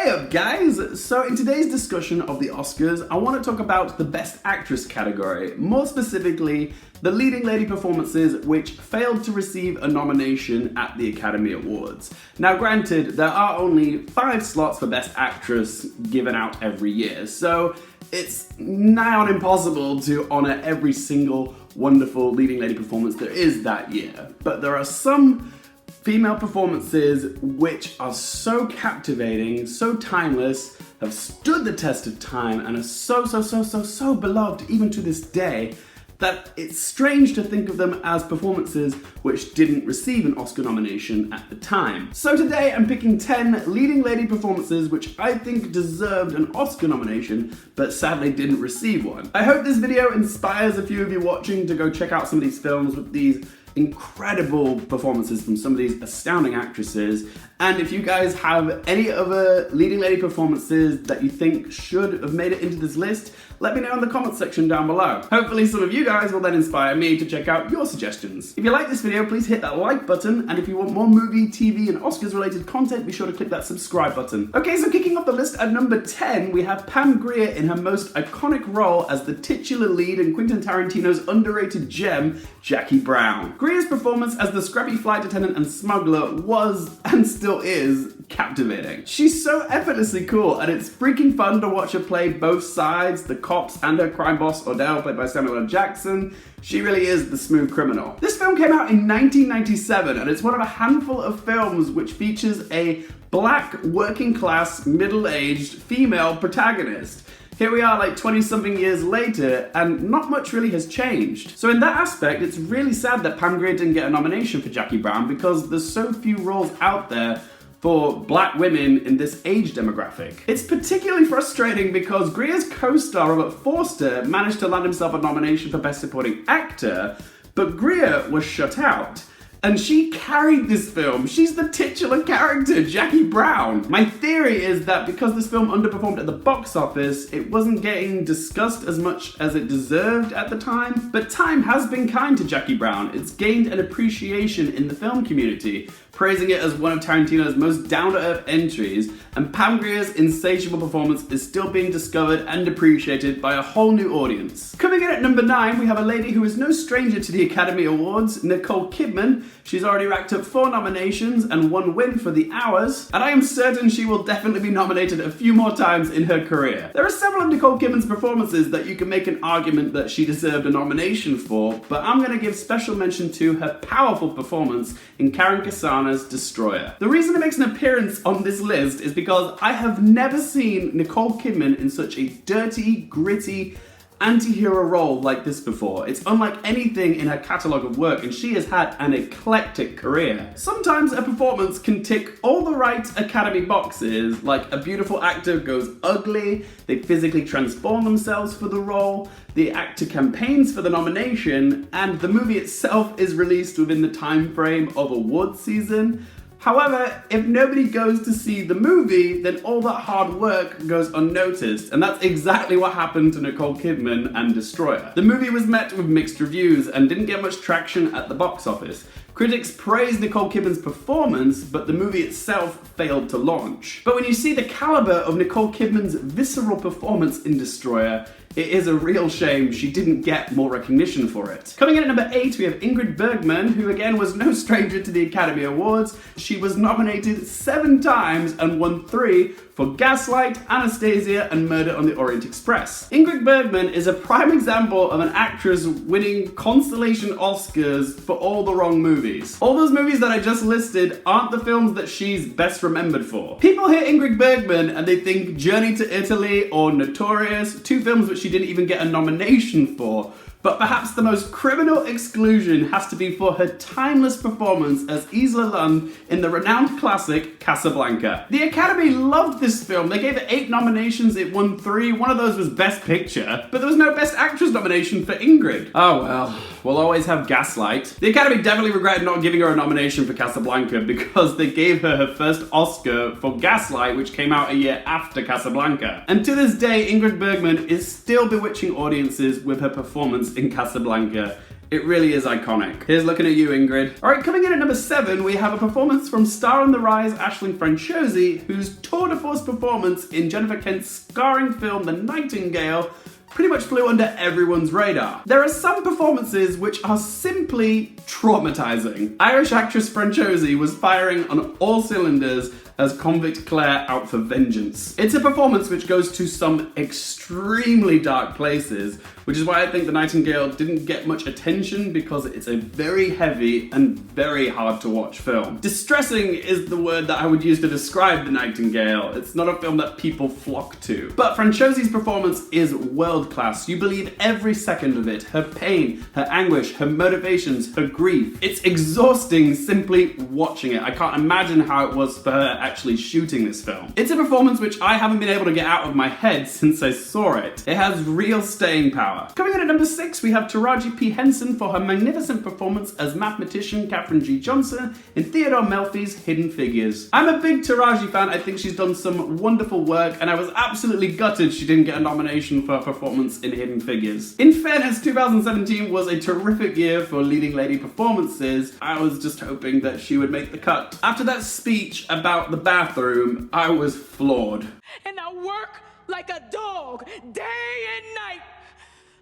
Hey up guys! So in today's discussion of the Oscars, I want to talk about the Best Actress category, more specifically the leading lady performances which failed to receive a nomination at the Academy Awards. Now granted, there are only 5 slots for Best Actress given out every year, so it's nigh on impossible to honour every single wonderful leading lady performance there is that year. But there are some female performances which are so captivating, so timeless, have stood the test of time, and are so beloved even to this day, that it's strange to think of them as performances which didn't receive an Oscar nomination at the time. So today I'm picking 10 leading lady performances which I think deserved an Oscar nomination, but sadly didn't receive one. I hope this video inspires a few of you watching to go check out some of these films with these incredible performances from some of these astounding actresses. And if you guys have any other leading lady performances that you think should have made it into this list, let me know in the comments section down below. Hopefully some of you guys will then inspire me to check out your suggestions. If you like this video, please hit that like button, and if you want more movie, TV, and Oscars related content, be sure to click that subscribe button. Okay, so kicking off the list at number 10, we have Pam Grier in her most iconic role as the titular lead in Quentin Tarantino's underrated gem, Jackie Brown. Grier's performance as the scrappy flight attendant and smuggler was, and still is, captivating. She's so effortlessly cool, and it's freaking fun to watch her play both sides, the cops and her crime boss Odell, played by Samuel L. Jackson. She really is the smooth criminal. This film came out in 1997, and it's one of a handful of films which features a black, working class, middle-aged female protagonist. Here we are like 20-something years later, and not much really has changed. So in that aspect, it's really sad that Pam Grier didn't get a nomination for Jackie Brown, because there's so few roles out there for black women in this age demographic. It's particularly frustrating because Grier's co-star Robert Forster managed to land himself a nomination for Best Supporting Actor, but Grier was shut out. And she carried this film. She's the titular character, Jackie Brown. My theory is that because this film underperformed at the box office, it wasn't getting discussed as much as it deserved at the time. But time has been kind to Jackie Brown. It's gained an appreciation in the film community, praising it as one of Tarantino's most down-to-earth entries, and Pam Grier's insatiable performance is still being discovered and appreciated by a whole new audience. Coming in at number 9, we have a lady who is no stranger to the Academy Awards, Nicole Kidman. She's already racked up 4 nominations and 1 win for The Hours, and I am certain she will definitely be nominated a few more times in her career. There are several of Nicole Kidman's performances that you can make an argument that she deserved a nomination for, but I'm going to give special mention to her powerful performance in Karen Kasana's Destroyer. The reason it makes an appearance on this list is because I have never seen Nicole Kidman in such a dirty, gritty, anti-hero role like this before. It's unlike anything in her catalogue of work, and she has had an eclectic career. Sometimes a performance can tick all the right Academy boxes, like a beautiful actor goes ugly, they physically transform themselves for the role, the actor campaigns for the nomination, and the movie itself is released within the time frame of awards season. However, if nobody goes to see the movie, then all that hard work goes unnoticed, and that's exactly what happened to Nicole Kidman and Destroyer. The movie was met with mixed reviews and didn't get much traction at the box office. Critics praised Nicole Kidman's performance, but the movie itself failed to launch. But when you see the caliber of Nicole Kidman's visceral performance in Destroyer, it is a real shame she didn't get more recognition for it. Coming in at number 8, we have Ingrid Bergman, who again was no stranger to the Academy Awards. She was nominated 7 times and won 3 for Gaslight, Anastasia, and Murder on the Orient Express. Ingrid Bergman is a prime example of an actress winning consolation Oscars for all the wrong movies. All those movies that I just listed aren't the films that she's best remembered for. People hear Ingrid Bergman and they think Journey to Italy or Notorious, 2 films which she didn't even get a nomination for. But perhaps the most criminal exclusion has to be for her timeless performance as Isla Lund in the renowned classic Casablanca. The Academy loved this film. They gave it 8 nominations, it won 3. One of those was Best Picture, but there was no Best Actress nomination for Ingrid. Oh well, we'll always have Gaslight. The Academy definitely regretted not giving her a nomination for Casablanca because they gave her her first Oscar for Gaslight, which came out a year after Casablanca. And to this day, Ingrid Bergman is still bewitching audiences with her performance in Casablanca. It really is iconic. Here's looking at you, Ingrid. Alright, coming in at number 7, we have a performance from star on the rise Aisling Franciosi, whose tour de force performance in Jennifer Kent's scarring film The Nightingale pretty much flew under everyone's radar. There are some performances which are simply traumatizing. Irish actress Franciosi was firing on all cylinders as convict Claire out for vengeance. It's a performance which goes to some extremely dark places, which is why I think The Nightingale didn't get much attention, because it's a very heavy and very hard to watch film. Distressing is the word that I would use to describe The Nightingale. It's not a film that people flock to. But Franciosi's performance is world class. You believe every second of it. Her pain, her anguish, her motivations, her grief. It's exhausting simply watching it. I can't imagine how it was for her actually shooting this film. It's a performance which I haven't been able to get out of my head since I saw it. It has real staying power. Coming in at number 6, we have Tarji P Henson for her magnificent performance as mathematician Katherine G. Johnson in Theodore Melfi's Hidden Figures. I'm a big Taraji fan. I think she's done some wonderful work, and I was absolutely gutted she didn't get a nomination for her performance in Hidden Figures. In fairness, 2017 was a terrific year for leading lady performances. I was just hoping that she would make the cut. After that speech about the bathroom, I was floored. And I work like a dog day and night,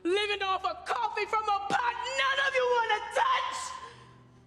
living off a coffee from a pot none of you want to touch.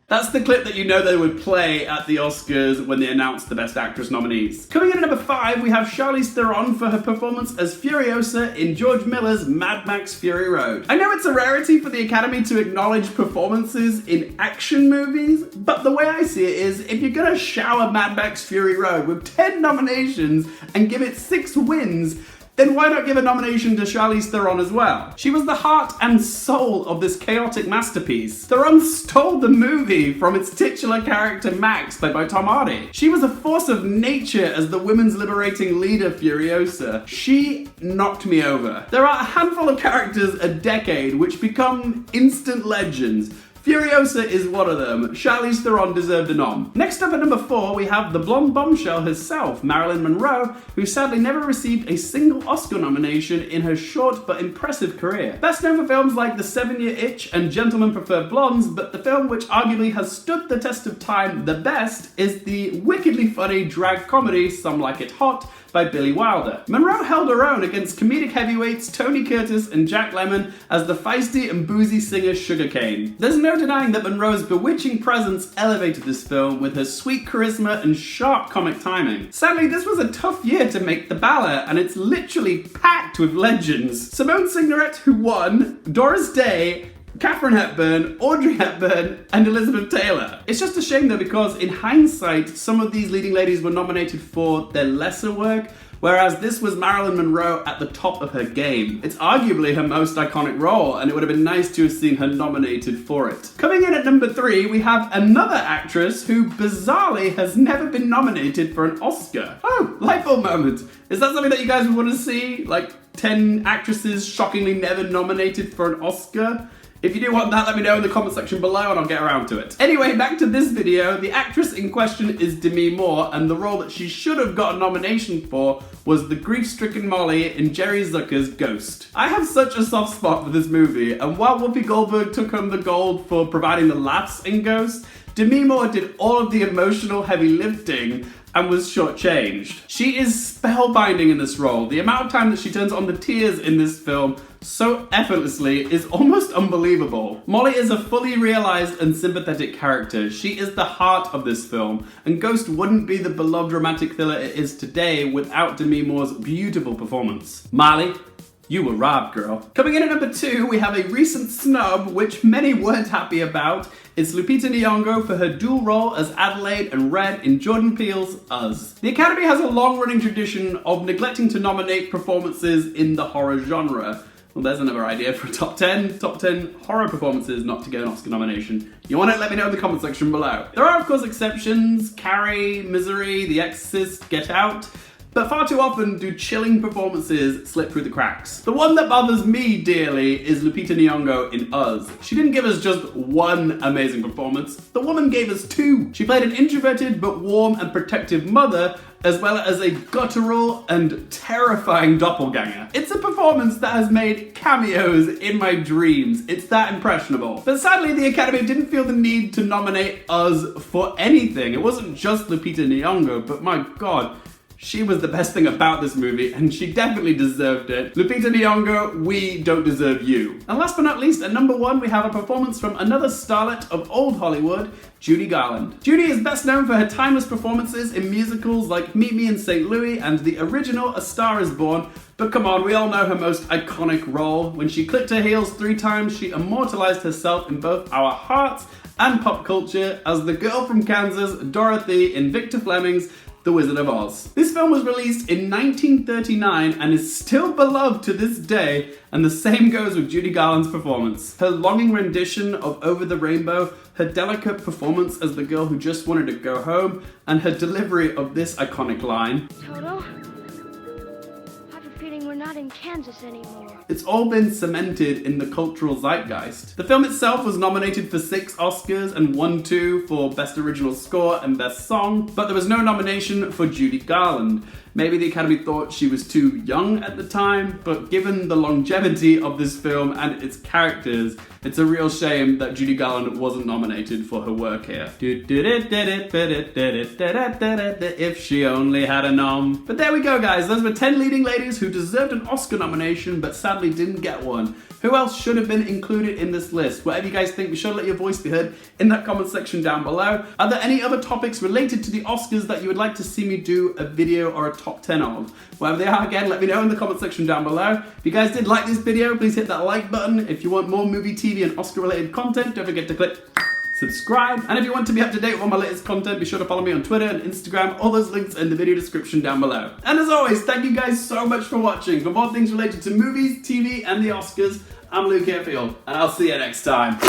That's the clip that you know they would play at the Oscars when they announced the Best Actress nominees. Coming in at number 5, we have Charlize Theron for her performance as Furiosa in George Miller's Mad Max Fury Road. I know it's a rarity for the Academy to acknowledge performances in action movies, but the way I see it is, if you're gonna shower Mad Max Fury Road with 10 nominations and give it 6 wins, then why not give a nomination to Charlize Theron as well? She was the heart and soul of this chaotic masterpiece. Theron stole the movie from its titular character Max, played by Tom Hardy. She was a force of nature as the women's liberating leader Furiosa. She knocked me over. There are a handful of characters a decade which become instant legends. Furiosa is one of them. Charlize Theron deserved a nom. Next up at number 4, we have the blonde bombshell herself, Marilyn Monroe, who sadly never received a single Oscar nomination in her short but impressive career. Best known for films like The 7-Year Itch and Gentlemen Prefer Blondes, but the film which arguably has stood the test of time the best is the wickedly funny drag comedy Some Like It Hot by Billy Wilder. Monroe held her own against comedic heavyweights Tony Curtis and Jack Lemmon as the feisty and boozy singer Sugarcane. There's no denying that Monroe's bewitching presence elevated this film with her sweet charisma and sharp comic timing. Sadly, this was a tough year to make the ballot, and it's literally packed with legends. Simone Signoret, who won, Doris Day, Katharine Hepburn, Audrey Hepburn, and Elizabeth Taylor. It's just a shame though, because in hindsight, some of these leading ladies were nominated for their lesser work, whereas this was Marilyn Monroe at the top of her game. It's arguably her most iconic role, and it would have been nice to have seen her nominated for it. Coming in at number 3, we have another actress who bizarrely has never been nominated for an Oscar. Oh, light bulb moment. Is that something that you guys would want to see? Like 10 actresses shockingly never nominated for an Oscar? If you do want that, let me know in the comment section below and I'll get around to it. Anyway, back to this video. The actress in question is Demi Moore, and the role that she should have got a nomination for was the grief-stricken Molly in Jerry Zucker's Ghost. I have such a soft spot for this movie, and while Whoopi Goldberg took home the gold for providing the laughs in Ghost, Demi Moore did all of the emotional heavy lifting and was shortchanged. She is spellbinding in this role. The amount of time that she turns on the tears in this film so effortlessly is almost unbelievable. Molly is a fully realized and sympathetic character. She is the heart of this film, and Ghost wouldn't be the beloved romantic thriller it is today without Demi Moore's beautiful performance. Molly, you were robbed, girl. Coming in at number 2, we have a recent snub, which many weren't happy about. It's Lupita Nyongo for her dual role as Adelaide and Red in Jordan Peele's Us. The Academy has a long-running tradition of neglecting to nominate performances in the horror genre. Well, there's another idea for a top 10 horror performances not to get an Oscar nomination. You want it? Let me know in the comment section below. There are, of course, exceptions. Carrie, Misery, The Exorcist, Get Out. But far too often do chilling performances slip through the cracks. The one that bothers me dearly is Lupita Nyongo in Us. She didn't give us just one amazing performance, the woman gave us two. She played an introverted but warm and protective mother, as well as a guttural and terrifying doppelganger. It's a performance that has made cameos in my dreams. It's that impressionable. But sadly, the Academy didn't feel the need to nominate Us for anything. It wasn't just Lupita Nyongo, but my god, she was the best thing about this movie, and she definitely deserved it. Lupita Nyongo, we don't deserve you. And last but not least, at number one, we have a performance from another starlet of old Hollywood, Judy Garland. Judy is best known for her timeless performances in musicals like Meet Me in St. Louis and the original A Star is Born, but come on, we all know her most iconic role. When she clicked her heels 3 times, she immortalized herself in both our hearts and pop culture as the girl from Kansas, Dorothy, in Victor Fleming's The Wizard of Oz. This film was released in 1939 and is still beloved to this day, and the same goes with Judy Garland's performance. Her longing rendition of Over the Rainbow, her delicate performance as the girl who just wanted to go home, and her delivery of this iconic line, Toto, I have a feeling we're not in Kansas anymore. It's all been cemented in the cultural zeitgeist. The film itself was nominated for 6 Oscars and won 2 for Best Original Score and Best Song, but there was no nomination for Judy Garland. Maybe the Academy thought she was too young at the time, but given the longevity of this film and its characters, it's a real shame that Judy Garland wasn't nominated for her work here. If she only had a nom. But there we go, guys. Those were 10 leading ladies who deserved an Oscar nomination but sadly didn't get one. Who else should have been included in this list? Whatever you guys think, be sure to let your voice be heard in that comment section down below. Are there any other topics related to the Oscars that you would like to see me do a video or a top 10 of? Whatever they are, again, let me know in the comment section down below. If you guys did like this video, please hit that like button. If you want more movie, TV, and Oscar related content, don't forget to click subscribe. And if you want to be up to date with all my latest content, be sure to follow me on Twitter and Instagram. All those links in the video description down below. And as always, thank you guys so much for watching. For more things related to movies, TV, and the Oscars, I'm Luke Airfield, and I'll see you next time.